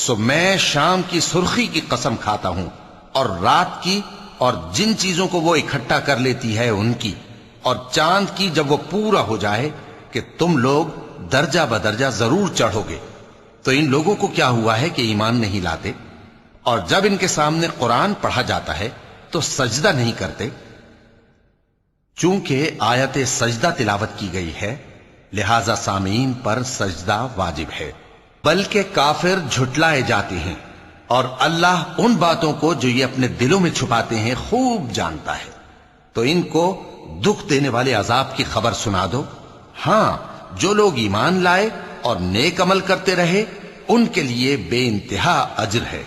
سو میں شام کی سرخی کی قسم کھاتا ہوں، اور رات کی، اور جن چیزوں کو وہ اکٹھا کر لیتی ہے ان کی، اور چاند کی جب وہ پورا ہو جائے، کہ تم لوگ درجہ بدرجہ ضرور چڑھو گے۔ تو ان لوگوں کو کیا ہوا ہے کہ ایمان نہیں لاتے؟ اور جب ان کے سامنے قرآن پڑھا جاتا ہے تو سجدہ نہیں کرتے۔ چونکہ آیت سجدہ تلاوت کی گئی ہے، لہذا سامعین پر سجدہ واجب ہے، بلکہ کافر جھٹلائے جاتے ہیں، اور اللہ ان باتوں کو جو یہ اپنے دلوں میں چھپاتے ہیں خوب جانتا ہے۔ تو ان کو دکھ دینے والے عذاب کی خبر سنا دو۔ ہاں، جو لوگ ایمان لائے اور نیک عمل کرتے رہے ان کے لیے بے انتہا اجر ہے۔